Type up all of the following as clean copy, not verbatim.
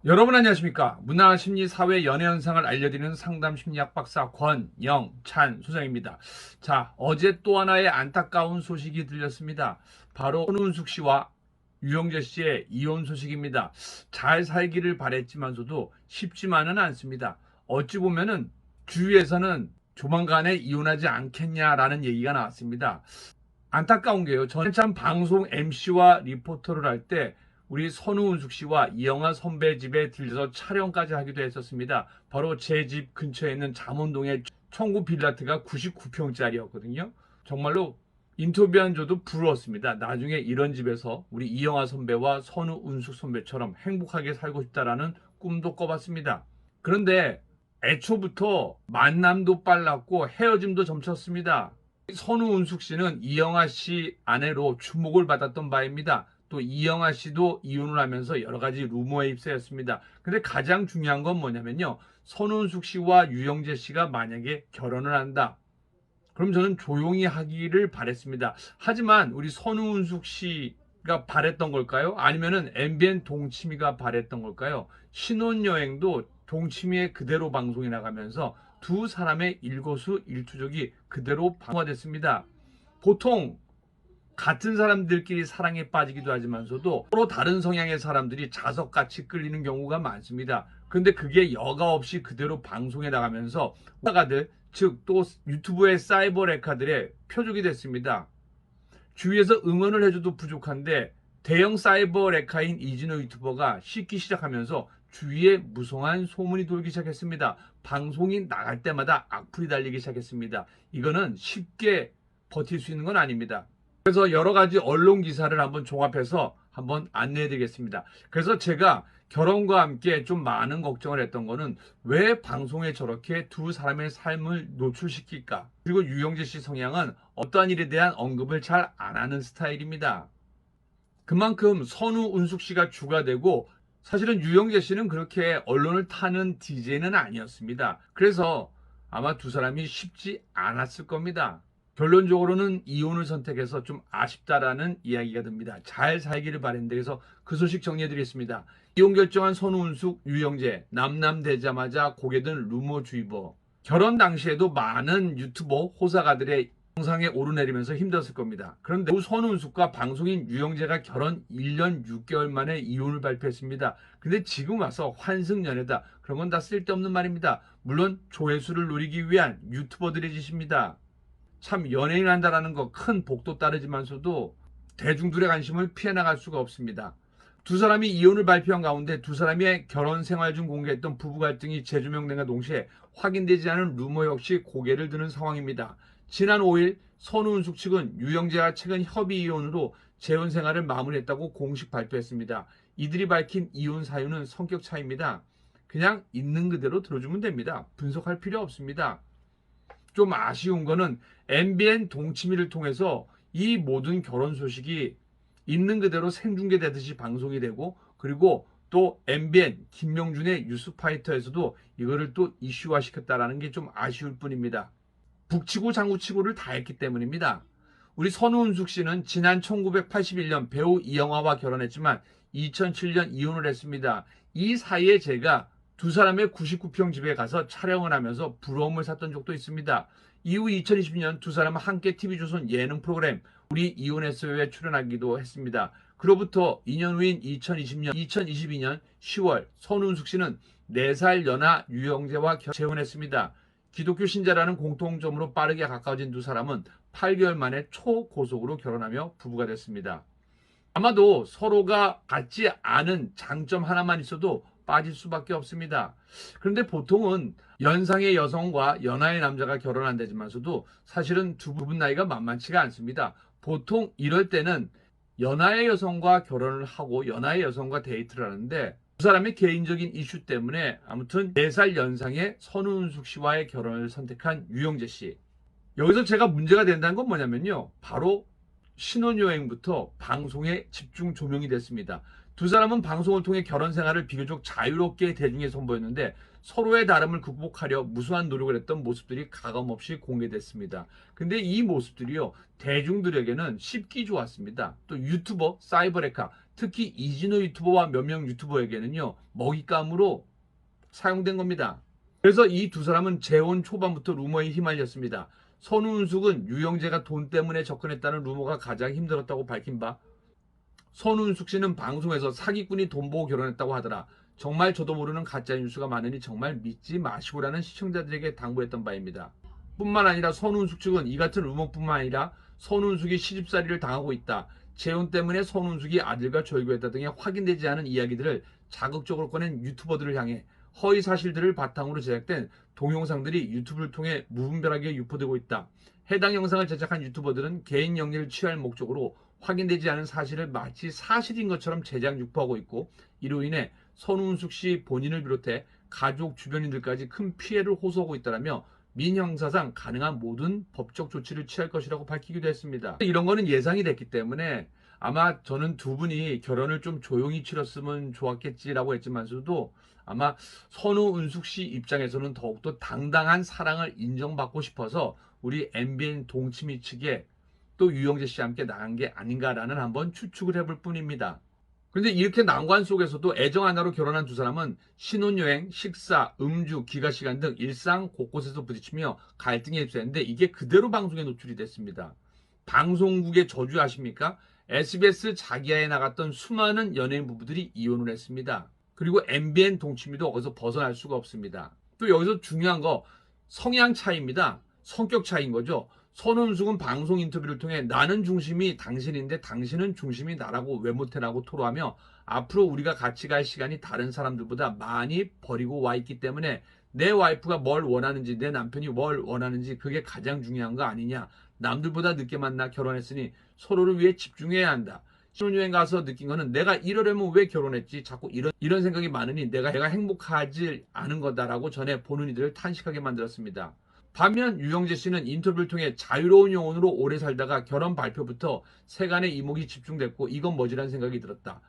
여러분 안녕하십니까? 문화, 심리, 사회, 연애 현상을 알려드리는 상담 심리학 박사 권영찬 소장입니다. 자, 어제 또 하나의 안타까운 소식이 들렸습니다. 바로 손은숙 씨와 유영재 씨의 이혼 소식입니다. 잘 살기를 바랬지만서도 쉽지만은 않습니다. 어찌 보면은 주위에서는 조만간에 이혼하지 않겠냐라는 얘기가 나왔습니다. 안타까운 게요. 저는 참 방송 MC와 리포터를 할 때 우리 선우은숙 씨와 이영하 선배 집에 들려서 촬영까지 하기도 했었습니다. 바로 제 집 근처에 있는 잠원동의 청구 빌라트가 99평짜리였거든요. 정말로 인터뷰한 저도 부러웠습니다. 나중에 이런 집에서 우리 이영하 선배와 선우은숙 선배처럼 행복하게 살고 싶다라는 꿈도 꿔봤습니다. 그런데 애초부터 만남도 빨랐고 헤어짐도 점쳤습니다. 선우은숙 씨는 이영하 씨 아내로 주목을 받았던 바입니다. 또 이영하 씨도 이혼을 하면서 여러 가지 루머에 휩싸였습니다. 근데 가장 중요한 건 뭐냐면요. 선우은숙 씨와 유영재 씨가 만약에 결혼을 한다. 그럼 저는 조용히 하기를 바랬습니다. 하지만 우리 선우은숙 씨가 바랬던 걸까요? 아니면은 MBN 동치미가 바랬던 걸까요? 신혼여행도 동치미에 그대로 방송이 나가면서 두 사람의 일거수일투족이 그대로 방화됐습니다. 보통 같은 사람들끼리 사랑에 빠지기도 하지만서도 서로 다른 성향의 사람들이 자석같이 끌리는 경우가 많습니다. 그런데 그게 여과 없이 그대로 방송에 나가면서 가들 즉 또 유튜브의 사이버 레카들의 표적이 됐습니다. 주위에서 응원을 해줘도 부족한데 대형 사이버 레카인 이진호 유튜버가 씻기 시작하면서 주위에 무성한 소문이 돌기 시작했습니다. 방송이 나갈 때마다 악플이 달리기 시작했습니다. 이거는 쉽게 버틸 수 있는 건 아닙니다. 그래서 여러 가지 언론 기사를 한번 종합해서 한번 안내해 드리겠습니다. 그래서 제가 결혼과 함께 좀 많은 걱정을 했던 거는 왜 방송에 저렇게 두 사람의 삶을 노출시킬까? 그리고 유영재 씨 성향은 어떠한 일에 대한 언급을 잘 안 하는 스타일입니다. 그만큼 선우은숙 씨가 주가 되고 사실은 유영재 씨는 그렇게 언론을 타는 DJ는 아니었습니다. 그래서 아마 두 사람이 쉽지 않았을 겁니다. 결론적으로는 이혼을 선택해서 좀 아쉽다라는 이야기가 듭니다. 잘 살기를 바랬는데 그래서 그 소식 정리해드리겠습니다. 이혼 결정한 선우은숙, 유영재, 남남되자마자 고개 든 루머주의보. 결혼 당시에도 많은 유튜버 호사가들의 영상에 오르내리면서 힘들었을 겁니다. 그런데 선우은숙과 방송인 유영재가 결혼 1년 6개월 만에 이혼을 발표했습니다. 근데 지금 와서 환승연애다. 그런 건 다 쓸데없는 말입니다. 물론 조회수를 노리기 위한 유튜버들의 짓입니다. 참 연예인 한다라는 거 큰 복도 따르지만서도 대중들의 관심을 피해 나갈 수가 없습니다. 두 사람이 이혼을 발표한 가운데 두 사람의 결혼 생활 중 공개했던 부부 갈등이 재조명된과 동시에 확인되지 않은 루머 역시 고개를 드는 상황입니다. 지난 5일 선우은숙 측은 유영재와 최근 협의 이혼으로 재혼 생활을 마무리했다고 공식 발표했습니다. 이들이 밝힌 이혼 사유는 성격 차이입니다. 그냥 있는 그대로 들어주면 됩니다. 분석할 필요 없습니다. 좀 아쉬운 거는 MBN 동치미를 통해서 이 모든 결혼 소식이 있는 그대로 생중계되듯이 방송이 되고 그리고 또 MBN 김명준의 뉴스파이터에서도 이거를 또 이슈화 시켰다라는 게 좀 아쉬울 뿐입니다. 북치고 장구치고를 다 했기 때문입니다. 우리 선우은숙 씨는 지난 1981년 배우 이영화와 결혼했지만 2007년 이혼을 했습니다. 이 사이에 제가 두 사람의 99평 집에 가서 촬영을 하면서 부러움을 샀던 적도 있습니다. 이후 2020년 두 사람은 함께 TV조선 예능 프로그램 우리 이혼했어요에 출연하기도 했습니다. 그로부터 2년 후인 2022년 10월 선우은숙 씨는 4살 연하 유영재와 재혼했습니다. 기독교 신자라는 공통점으로 빠르게 가까워진 두 사람은 8개월 만에 초고속으로 결혼하며 부부가 됐습니다. 아마도 서로가 같지 않은 장점 하나만 있어도 빠질 수밖에 없습니다. 그런데 보통은 연상의 여성과 연하의 남자가 결혼한다지만서도 사실은 두 분 나이가 만만치가 않습니다. 보통 이럴 때는 연하의 여성과 결혼을 하고 연하의 여성과 데이트를 하는데 두 사람의 개인적인 이슈 때문에 아무튼 4살 연상의 선우은숙 씨와의 결혼을 선택한 유영재 씨. 여기서 제가 문제가 된다는 건 뭐냐면요. 바로 신혼여행부터 방송에 집중 조명이 됐습니다. 두 사람은 방송을 통해 결혼 생활을 비교적 자유롭게 대중에 선보였는데 서로의 다름을 극복하려 무수한 노력을 했던 모습들이 가감없이 공개됐습니다. 근데 이 모습들이요 대중들에게는 쉽기 좋았습니다. 또 유튜버, 사이버레카 특히 이진호 유튜버와 몇 명 유튜버에게는요, 먹잇감으로 사용된 겁니다. 그래서 이 두 사람은 재혼 초반부터 루머에 휘말렸습니다. 선우은숙은 유영재가 돈 때문에 접근했다는 루머가 가장 힘들었다고 밝힌 바, 선우은숙 씨는 방송에서 사기꾼이 돈 보고 결혼했다고 하더라. 정말 저도 모르는 가짜 뉴스가 많으니 정말 믿지 마시고라는 시청자들에게 당부했던 바입니다. 뿐만 아니라 선우은숙 측은 이 같은 루머뿐만 아니라 선우은숙이 시집살이를 당하고 있다, 재혼 때문에 선우은숙이 아들과 절교했다 등의 확인되지 않은 이야기들을 자극적으로 꺼낸 유튜버들을 향해 허위 사실들을 바탕으로 제작된 동영상들이 유튜브를 통해 무분별하게 유포되고 있다. 해당 영상을 제작한 유튜버들은 개인 영리를 취할 목적으로 확인되지 않은 사실을 마치 사실인 것처럼 제작 유포하고 있고, 이로 인해 선우은숙 씨 본인을 비롯해 가족 주변인들까지 큰 피해를 호소하고 있다라며 민형사상 가능한 모든 법적 조치를 취할 것이라고 밝히기도 했습니다. 이런 거는 예상이 됐기 때문에 아마 저는 두 분이 결혼을 좀 조용히 치렀으면 좋았겠지라고 했지만서도 아마 선우은숙 씨 입장에서는 더욱더 당당한 사랑을 인정받고 싶어서 우리 MBN 동치미 측에 또 유영재 씨와 함께 나간 게 아닌가라는 한번 추측을 해볼 뿐입니다. 그런데 이렇게 난관 속에서도 애정 하나로 결혼한 두 사람은 신혼여행, 식사, 음주, 기가시간 등 일상 곳곳에서 부딪히며 갈등에 휩싸였는데 이게 그대로 방송에 노출이 됐습니다. 방송국의 저주 아십니까? SBS 자기야에 나갔던 수많은 연예인 부부들이 이혼을 했습니다. 그리고 MBN 동치미도 거기서 벗어날 수가 없습니다. 또 여기서 중요한 거 성향 차이입니다. 성격 차이인 거죠. 선우은숙은 방송 인터뷰를 통해 나는 중심이 당신인데 당신은 중심이 나라고 왜 못해라고 토로하며 앞으로 우리가 같이 갈 시간이 다른 사람들보다 많이 버리고 와 있기 때문에 내 와이프가 뭘 원하는지 내 남편이 뭘 원하는지 그게 가장 중요한 거 아니냐. 남들보다 늦게 만나 결혼했으니 서로를 위해 집중해야 한다. 신혼여행 가서 느낀 거는 내가 이러려면 왜 결혼했지? 자꾸 이런 생각이 많으니 내가 행복하지 않은 거다라고 전에 보는 이들을 탄식하게 만들었습니다. 반면 유영재 씨는 인터뷰를 통해 자유로운 영혼으로 오래 살다가 결혼 발표부터 세간의 이목이 집중됐고 이건 뭐지라는 생각이 들었다.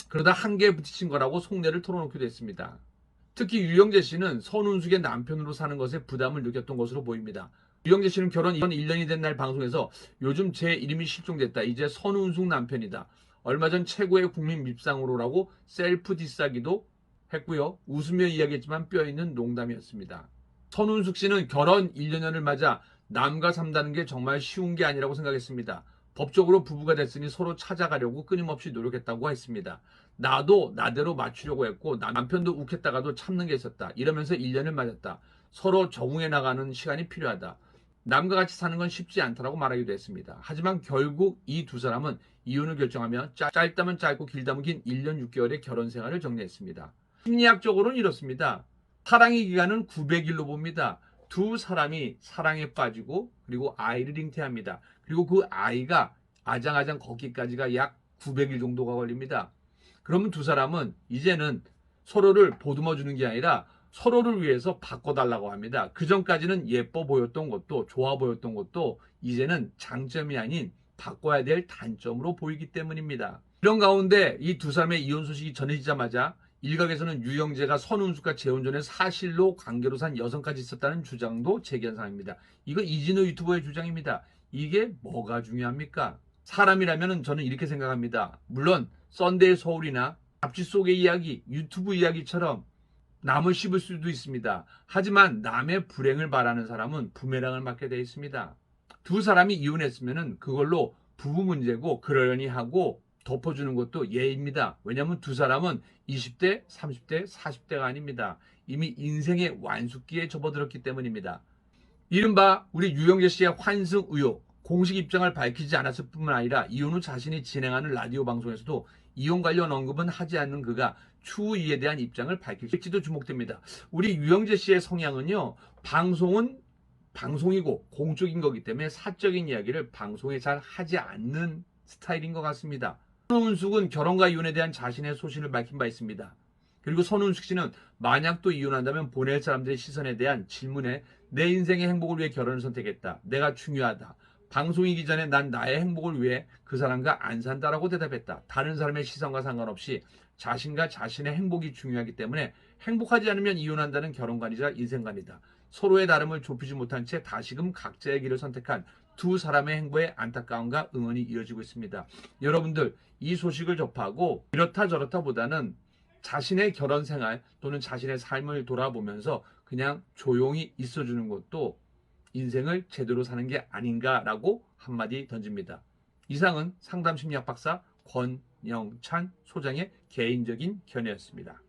그러다 한계에 부딪힌 거라고 속내를 털어놓기도 했습니다. 특히 유영재 씨는 선우은숙의 남편으로 사는 것에 부담을 느꼈던 것으로 보입니다. 유영재 씨는 결혼 1년이 된 날 방송에서 요즘 제 이름이 실종됐다. 이제 선우은숙 남편이다. 얼마 전 최고의 국민 밉상으로라고 셀프 디스하기도 했고요. 웃으며 이야기했지만 뼈있는 농담이었습니다. 선우은숙 씨는 결혼 1년을 맞아 남과 산다는 게 정말 쉬운 게 아니라고 생각했습니다. 법적으로 부부가 됐으니 서로 찾아가려고 끊임없이 노력했다고 했습니다. 나도 나대로 맞추려고 했고 남편도 욱했다가도 참는 게 있었다. 이러면서 1년을 맞았다. 서로 적응해 나가는 시간이 필요하다. 남과 같이 사는 건 쉽지 않다라고 말하기도 했습니다. 하지만 결국 이 두 사람은 이혼을 결정하며 짧다면 짧고 길다면 긴 1년 6개월의 결혼 생활을 정리했습니다. 심리학적으로는 이렇습니다. 사랑의 기간은 900일로 봅니다. 두 사람이 사랑에 빠지고 그리고 아이를 잉태합니다. 그리고 그 아이가 아장아장 걷기까지가 약 900일 정도가 걸립니다. 그러면 두 사람은 이제는 서로를 보듬어 주는 게 아니라 서로를 위해서 바꿔달라고 합니다. 그 전까지는 예뻐 보였던 것도 좋아 보였던 것도 이제는 장점이 아닌 바꿔야 될 단점으로 보이기 때문입니다. 이런 가운데 이 두 사람의 이혼 소식이 전해지자마자 일각에서는 유영재가 선우은숙과 재혼 전에 사실로 관계로 산 여성까지 있었다는 주장도 제기한 상황입니다. 이거 이진호 유튜버의 주장입니다. 이게 뭐가 중요합니까? 사람이라면 저는 이렇게 생각합니다. 물론 썬데이 서울이나 잡지 속의 이야기, 유튜브 이야기처럼 남을 씹을 수도 있습니다. 하지만 남의 불행을 바라는 사람은 부메랑을 맞게 되어 있습니다. 두 사람이 이혼했으면 그걸로 부부 문제고 그러려니 하고 덮어주는 것도 예입니다. 왜냐하면 두 사람은 20대, 30대, 40대가 아닙니다. 이미 인생의 완숙기에 접어들었기 때문입니다. 이른바 우리 유영재 씨의 환승 의혹, 공식 입장을 밝히지 않았을 뿐만 아니라 이혼 후 자신이 진행하는 라디오 방송에서도 이혼 관련 언급은 하지 않는 그가 추후 이에 대한 입장을 밝힐지도 주목됩니다. 우리 유영재 씨의 성향은요, 방송은 방송이고 공적인 거기 때문에 사적인 이야기를 방송에 잘 하지 않는 스타일인 것 같습니다. 선우은숙은 결혼과 이혼에 대한 자신의 소신을 밝힌 바 있습니다. 그리고 선우은숙 씨는 만약 또 이혼한다면 보낼 사람들의 시선에 대한 질문에 내 인생의 행복을 위해 결혼을 선택했다. 내가 중요하다. 방송이기 전에 난 나의 행복을 위해 그 사람과 안 산다라고 대답했다. 다른 사람의 시선과 상관없이 자신과 자신의 행복이 중요하기 때문에 행복하지 않으면 이혼한다는 결혼관이자 인생관이다. 서로의 다름을 좁히지 못한 채 다시금 각자의 길을 선택한 두 사람의 행보에 안타까움과 응원이 이어지고 있습니다. 여러분들 이 소식을 접하고 이렇다 저렇다 보다는 자신의 결혼 생활 또는 자신의 삶을 돌아보면서 그냥 조용히 있어주는 것도 인생을 제대로 사는 게 아닌가라고 한마디 던집니다. 이상은 상담심리학 박사 권영찬 소장의 개인적인 견해였습니다.